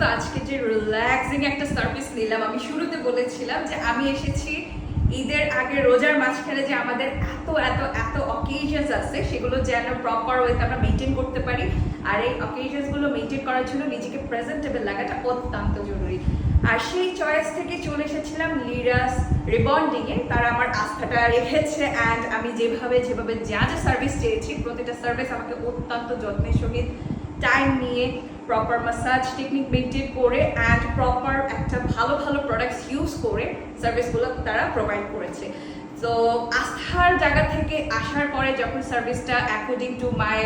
তো আজকে যে রিল্যাক্সিং একটা সার্ভিস নিলাম, আমি শুরুতে বলেছিলাম যে আমি এসেছি ঈদের আগে রোজার মাঝখানে যে আমাদের এত এত এত অকেশনস আছে সেগুলো যেন প্রপার ওয়েতে আমরা মেনটেন করতে পারি। আর এই অকেশনসগুলো মেনটেন করার জন্য নিজেকে প্রেজেন্টেবল লাগাটা অত্যন্ত জরুরি। আর সেই চয়েস থেকে চলে এসেছিলাম লিরাস রিবন্ডিংয়ে। তারা আমার আস্থাটা রেখেছে অ্যান্ড আমি যেভাবে যা যা সার্ভিস চেয়েছি প্রতিটা সার্ভিস আমাকে অত্যন্ত যত্নের সহিত টাইম নিয়ে প্রপার ম্যাসাজ টেকনিক মেনটেন করে অ্যান্ড প্রপার একটা ভালো ভালো প্রোডাক্টস ইউজ করে সার্ভিসগুলো তারা প্রোভাইড করেছে। তো আস্থার জায়গা থেকে আসার পরে যখন সার্ভিসটা according to my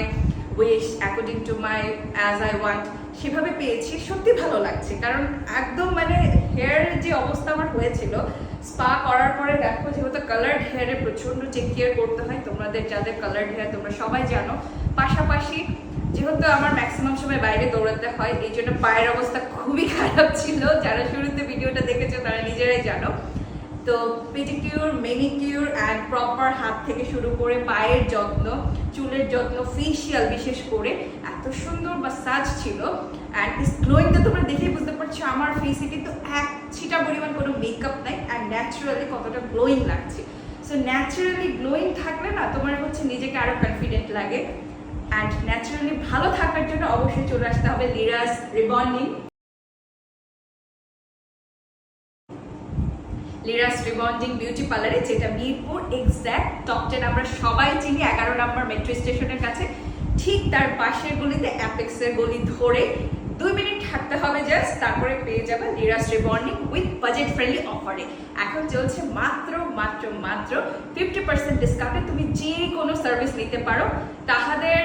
wish, according to my as I want সেভাবে পেয়েছি, সত্যি ভালো লাগছে। কারণ একদম মানে হেয়ারের যে অবস্থা আমার হয়েছিল স্পা করার পরে দেখো, যেহেতু কালার্ড হেয়ারে প্রচণ্ড টেক কেয়ার করতে হয়, তোমাদের যাদের কালার্ড হেয়ার তোমরা সবাই জানো। পাশাপাশি যেহেতু আমার ম্যাক্সিমাম সময় বাইরে দৌড়াতে হয়, এই জন্য পায়ের অবস্থা খুবই খারাপ ছিল। যারা শুরুতে ভিডিওটা দেখেছো তারা নিজেরাই জানো। তো পেডিকিউর, মেনিকিউর অ্যান্ড প্রপার হাত থেকে শুরু করে পায়ের যত্ন, চুলের যত্ন, ফেসিয়াল বিশেষ করে এত সুন্দর ম্যাসাজ ছিল। অ্যান্ড দিস গ্লোয়িংটা তোমরা দেখেই বুঝতে পারছো আমার ফেসে কিন্তু এক ছিটা পরিমাণ কোনো মেকআপ নাই অ্যান্ড ন্যাচারালি কতটা গ্লোয়িং লাগছে। সো ন্যাচারালি গ্লোয়িং থাকলে না তোমার হচ্ছে নিজেকে আরও কনফিডেন্ট লাগে। অ্যান্ড ন্যাচারালি ভালো থাকার জন্য অবশ্যই চলে আসতে হবে লিরাস রিবন্ডিং। লিরাস রিবন্ডিং বিউটি পার্লারে, যেটা মিরপুর এক্স্যাক্ট টপ 10 আমরা সবাই চিনি, 11 নম্বর মেট্রো স্টেশনের কাছে। ঠিক তার পাশের গলিতে অ্যাপেক্সের গলি ধরে 2 মিনিট হাঁটতে হবে জাস্ট, তারপরে পেয়ে যাবে লিরাস রিবন্ডিং উইথ বাজেট ফ্রেন্ডলি অফারে। এখন চলছে মাত্র 50% ডিসকাউন্টে তুমি যে কোনো সার্ভিস নিতে পারো। তাদের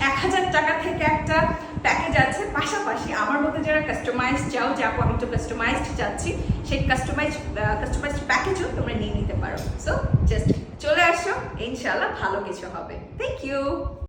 1000 টাকা থেকে একটা প্যাকেজ আছে। পাশাপাশি আমার মধ্যে যারা কাস্টমাইজ চাও, যে আপু আমি একটু কাস্টমাইজড চাচ্ছি, সেই কাস্টমাইজড প্যাকেজও তোমরা নিয়ে নিতে পারো। সো জাস্ট চলে আসো, ইনশাআল্লাহ ভালো কিছু হবে। Thank you.